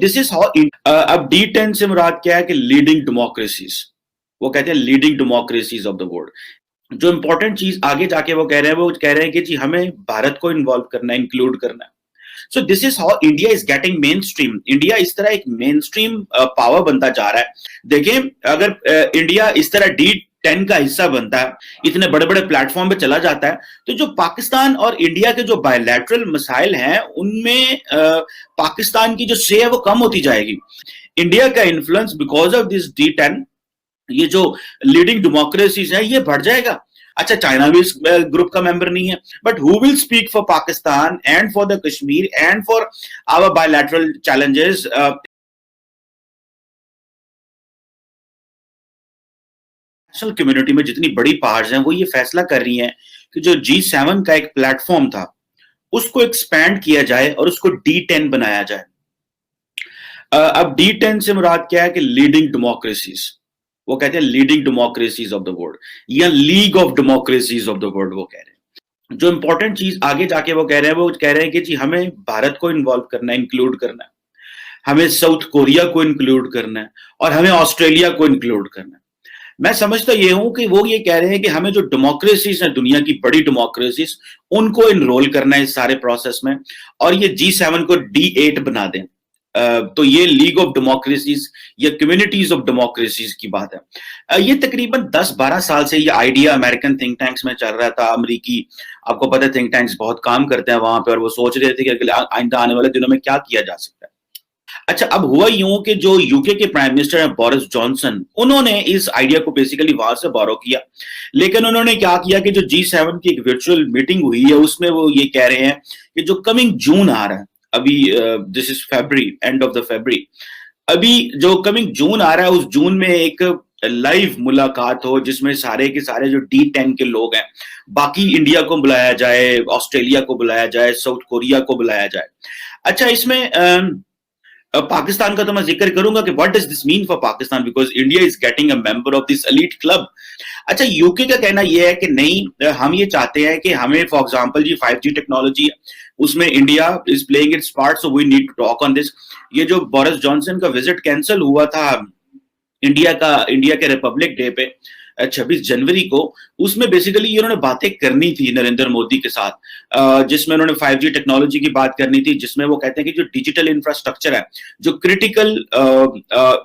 This is how अब D10 से मुराद क्या है कि लीडिंग डेमोक्रेसीज, वो कहते हैं leading democracies of the world. जो इंपॉर्टेंट चीज आगे जाके वो कह रहे हैं, वो कह रहे हैं कि जी हमें भारत को इन्वॉल्व करना है, इंक्लूड करना है। सो this is how India is getting main stream. India इस तरह एक मेन स्ट्रीम पावर बनता जा रहा है। देखें, अगर इंडिया इस तरह D10 का हिस्सा बनता है, इतने बड़े बड़े प्लेटफॉर्म पे चला जाता है, तो जो पाकिस्तान और इंडिया के जो बायलैटरल मसाइल हैं उनमें पाकिस्तान की जो से है वो कम होती जाएगी। इंडिया का influence because of this D10, ये जो लीडिंग डेमोक्रेसीज है, ये बढ़ जाएगा। अच्छा, चाइना भी इस ग्रुप का मेंबर नहीं है, but who will speak for Pakistan and for the Kashmir and for our bilateral challenges? National community में जितनी बड़ी पावर्स हैं वो ये फैसला कर रही हैं कि जो G7 का एक प्लेटफॉर्म था उसको एक्सपैंड किया जाए और उसको D10 बनाया जाए। अब D10 से मुराद क्या है कि लीडिंग डेमोक्रेसीज, वो कहते हैं leading democracies of the world, या league of democracies of the world वो कह रहे हैं। जो इंपॉर्टेंट चीज आगे जाके वो कह रहे हैं, वो कह रहे हैं कि जी हमें भारत को इन्वॉल्व करना है, इंक्लूड करना है, हमें साउथ कोरिया को इंक्लूड करना है और हमें ऑस्ट्रेलिया को इंक्लूड करना है। मैं समझता ये हूं कि वो ये कह रहे हैं कि हमें जो डेमोक्रेसीज हैं, दुनिया की बड़ी डेमोक्रेसीज, उनको इनरोल करना है इस सारे प्रोसेस में, और ये G7 को D8 बना दें। तो ये लीग ऑफ डेमोक्रेसीज या कम्युनिटीज ऑफ डेमोक्रेसीज की बात है। ये तकरीबन 10-12 साल से ये आइडिया अमेरिकन थिंक टैंक्स में चल रहा था। अमेरिकी, आपको पता है, थिंक टैंक्स बहुत काम करते हैं वहां पे, और वो सोच रहे थे कि अगले आइंदा आने वाले दिनों में क्या किया जा सकता है। अच्छा, अब हुआ यूं कि जो यूके के प्राइम मिनिस्टर हैं बोरिस जॉनसन, उन्होंने इस आइडिया को बेसिकली वहां से बोरो किया, लेकिन उन्होंने क्या किया कि जो G7 की एक वर्चुअल मीटिंग हुई है उसमें वो ये कह रहे हैं कि जो कमिंग जून आ रहा है, अभी this is February, end of the फरवरी, अभी जो कमिंग जून आ रहा है, उस जून में एक लाइव मुलाकात हो जिसमें सारे के सारे जो D10 के लोग हैं, बाकी इंडिया को बुलाया जाए, ऑस्ट्रेलिया को बुलाया जाए, साउथ कोरिया को बुलाया जाए। अच्छा, इसमें पाकिस्तान का तो मैं जिक्र करूंगा कि what does this mean for Pakistan, because India is getting a member of this elite club. अच्छा, यूके का कहना यह है कि नहीं, हम ये चाहते हैं कि हमें, for example ji 5G technology है, उसमें India is playing its part, so we need to talk on this. ये जो बोरिस जॉनसन का विजिट कैंसिल हुआ था इंडिया के रिपब्लिक डे पे 26 जनवरी को, उसमें बेसिकली इन्होंने बातें करनी थी नरेंद्र मोदी के साथ, जिसमें उन्होंने 5G टेक्नोलॉजी की बात करनी थी, जिसमें वो कहते हैं कि जो डिजिटल इंफ्रास्ट्रक्चर है, जो critical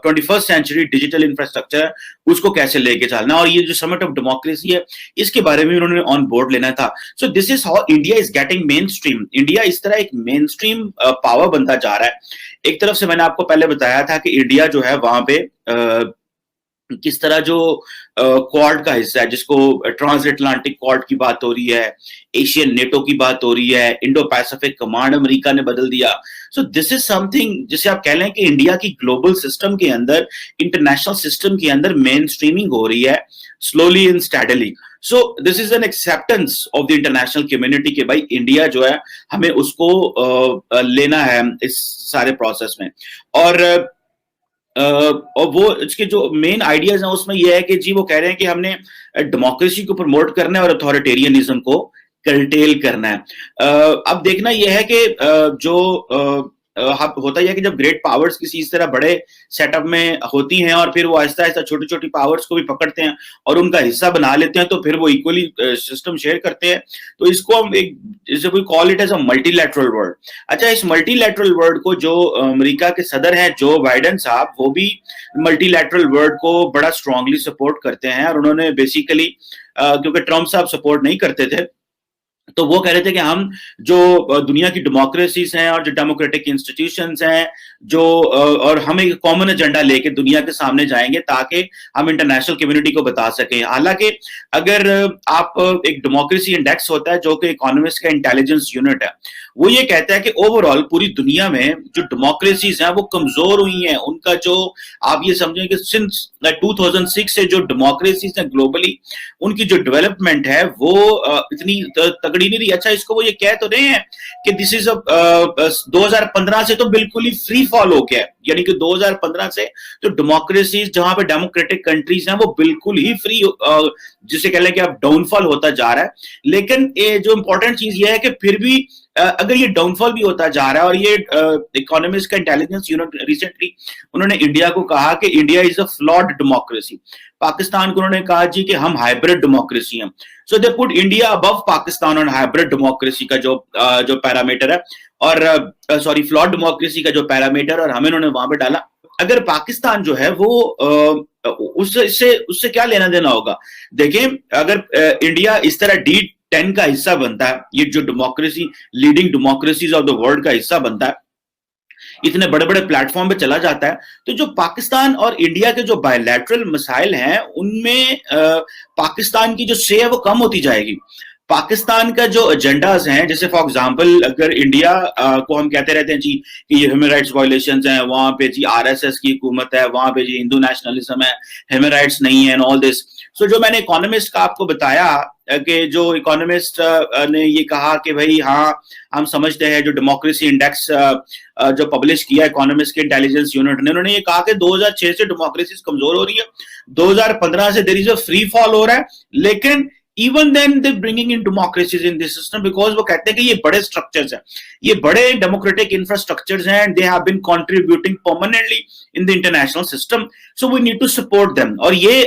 21st century digital infrastructure है, उसको कैसे लेके चलना, और ये जो समिट ऑफ डेमोक्रेसी है, इसके बारे में उन्होंने ऑन बोर्ड लेना था। सो this is how India is getting main stream. India इस तरह एक मेन स्ट्रीम पावर बनता जा रहा है। एक तरफ से मैंने आपको पहले बताया था कि इंडिया जो है वहां पे किस तरह जो क्वाड का हिस्सा है, जिसको ट्रांस अटलांटिक क्वाड की बात हो रही है, एशियन नेटो की बात हो रही है, इंडो पैसिफिक कमांड अमेरिका ने बदल दिया। सो दिस इज समथिंग जिसे आप कह लें कि इंडिया की ग्लोबल सिस्टम के अंदर, इंटरनेशनल सिस्टम के अंदर मेन स्ट्रीमिंग हो रही है, slowly and steadily. So this is an acceptance of the international community के भाई इंडिया जो है, हमें उसको लेना है इस सारे प्रोसेस में। और वो इसके जो मेन आइडियाज हैं उसमें यह है कि जी वो कह रहे हैं कि हमने डेमोक्रेसी को प्रमोट करना है और अथॉरिटेरियनिज्म को कर्टेल करना है। अब देखना यह है कि होता यह है कि जब ग्रेट पावर्स किसी इस तरह बड़े सेटअप में होती हैं और फिर वो आहिस्ता आहिस्ता छोटी छोटी पावर्स को भी पकड़ते हैं और उनका हिस्सा बना लेते हैं, तो फिर वो इक्वली सिस्टम शेयर करते हैं। तो इसको हम एक, जैसे कोई call it as a multilateral world. अच्छा, इस मल्टीलैटरल वर्ल्ड को जो अमेरिका के सदर हैं जो बाइडेन साहब, वो भी मल्टीलैटरल वर्ल्ड को बड़ा स्ट्रांगली सपोर्ट करते हैं, और उन्होंने बेसिकली क्योंकि ट्रम्प साहब सपोर्ट नहीं करते थे, तो वो कह रहे थे कि हम जो दुनिया की डेमोक्रेसीज हैं और जो डेमोक्रेटिक इंस्टीट्यूशंस हैं, जो और हम एक कॉमन एजेंडा लेके दुनिया के सामने जाएंगे ताकि हम इंटरनेशनल कम्युनिटी को बता सकें। हालांकि अगर आप, एक डेमोक्रेसी इंडेक्स होता है जो कि इकोनॉमिस्ट का इंटेलिजेंस यूनिट है, वो ये कहता है कि ओवरऑल पूरी दुनिया में जो डेमोक्रेसीज हैं वो कमजोर हुई हैं। उनका जो, आप ये समझें कि सिंस 2006 से जो डेमोक्रेसीज हैं ग्लोबली, उनकी जो डेवलपमेंट है वो इतनी तगड़ी नहीं रही। अच्छा, इसको वो ये कह तो रहे हैं कि दिस इज 2015 से तो बिल्कुल ही फ्री फॉल हो गया है यानी कि 2015 से जो डेमोक्रेसीज, जहां पे डेमोक्रेटिक कंट्रीज हैं, वो बिल्कुल ही फ्री, जिसे कह लें कि अब डाउनफॉल होता जा रहा है। लेकिन ये जो इंपॉर्टेंट चीज ये है कि फिर भी अगर ये डाउनफॉल भी होता जा रहा है, और ये इकोनॉमिस्ट का इंटेलिजेंस यूनिट रिसेंटली उन्होंने इंडिया को कहा कि India is a flawed democracy, Pakistan को उन्होंने कहा जी कि हम हाइब्रिड डेमोक्रेसी हैं। So they put India above Pakistan on hybrid democracy का जो पैरामीटर है, और सॉरी फ्लॉड डेमोक्रेसी का जो पैरामीटर, और हमें उन्होंने वहां पे डाला। अगर पाकिस्तान जो है वो उससे उससे क्या लेना देना होगा? देखें, अगर इंडिया इस तरह D10 का हिस्सा बनता है, ये जो democracy, leading democracies of the world का हिस्सा बनता है, इतने बड़े बड़े प्लेटफॉर्म पे चला जाता है, तो जो पाकिस्तान और इंडिया के जो बायलैटरल मसाइल हैं, उनमें पाकिस्तान की जो से है वो कम होती जाएगी। पाकिस्तान का जो एजेंडाज हैं, जैसे फॉर एग्जांपल अगर इंडिया को हम कहते रहते हैं जी कि ये ह्यूमन राइट्स वायलेशंस हैं, वहां पे जी आरएसएस की हुकूमत है, वहां पे जी हिंदू नेशनलिज्म है, ह्यूमन राइट्स नहीं है, एंड ऑल दिस। सो जो मैंने इकोनॉमिस्ट का आपको बताया कि जो इकोनॉमिस्ट ने ये कहा कि भाई हाँ, हम समझते हैं, जो डेमोक्रेसी इंडेक्स जो पब्लिश किया इकोनॉमिस्ट के इंटेलिजेंस यूनिट ने, उन्होंने ये कहा कि 2006 से डेमोक्रेसी कमजोर हो रही है, 2015 से there is a free fall हो रहा है, लेकिन even then they bringing in democracies in this system, because वो कहते हैं कि ये बड़े स्ट्रक्चर्स हैं, ये बड़े डेमोक्रेटिक इंफ्रास्ट्रक्चर्स हैं, and they have been contributing permanently in the international system, so we need to support them. और ये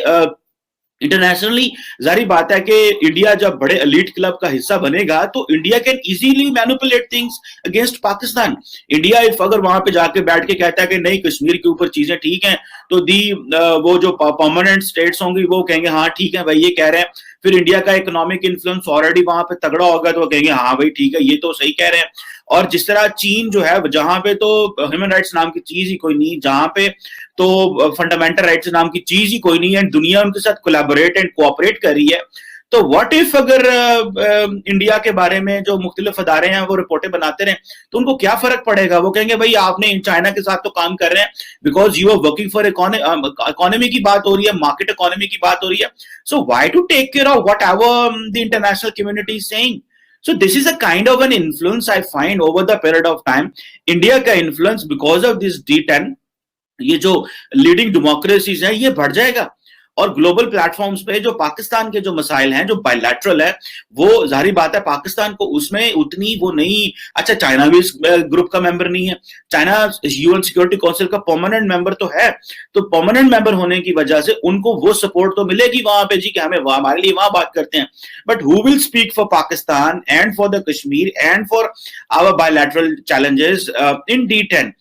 इंटरनेशनली जारी बात है कि इंडिया जब बड़े एलीट क्लब का हिस्सा बनेगा, तो India can easily manipulate things against Pakistan. India if अगर वहां पे जाके बैठ के कहता है कि नहीं, कश्मीर के ऊपर चीजें ठीक हैं, तो वो जो परमानेंट स्टेट्स होंगी वो कहेंगे हाँ ठीक है भाई, ये कह रहे हैं। फिर इंडिया का इकोनॉमिक इन्फ्लुएंस ऑलरेडी वहां पे तगड़ा होगा, तो वो कहेंगे हाँ भाई ठीक है, ये तो सही कह रहे हैं। और जिस तरह चीन जो है, जहां पे तो ह्यूमन राइट्स नाम की चीज ही कोई नहीं, जहां पे तो फंडामेंटल राइट्स नाम की चीज ही कोई नहीं है, दुनिया उनके साथ कोलैबोरेट एंड कोऑपरेट कर रही है। तो व्हाट इफ अगर इंडिया के बारे में जो मुख्तलिफ अदारे हैं वो रिपोर्टें बनाते रहे, तो उनको क्या फर्क पड़ेगा? वो कहेंगे भाई आपने चाइना के साथ तो काम कर रहे हैं, because you are working for economy की बात हो रही है, मार्केट इकोनॉमी की बात हो रही है। So why to take care of whatever the international community is saying? So this is a kind of an influence I find over the period of time. India का influence because of this D10, ये जो leading democracies हैं, ये बढ़ जाएगा। और global platforms पे जो पाकिस्तान के जो मसाइल हैं, जो बायलैटरल है, वो जाहिर बात है पाकिस्तान को उसमें उतनी वो नहीं। अच्छा, चाइना भी इस ग्रुप का मेंबर नहीं है, चाइना यूएन सिक्योरिटी काउंसिल का परमानेंट मेंबर तो है, तो परमानेंट मेंबर होने की वजह से उनको वो सपोर्ट तो मिलेगी वहां पे जी कि हमें हमारे लिए वहां बात करते हैं। But who will speak for Pakistan and for the Kashmir and for our bilateral challenges in D10?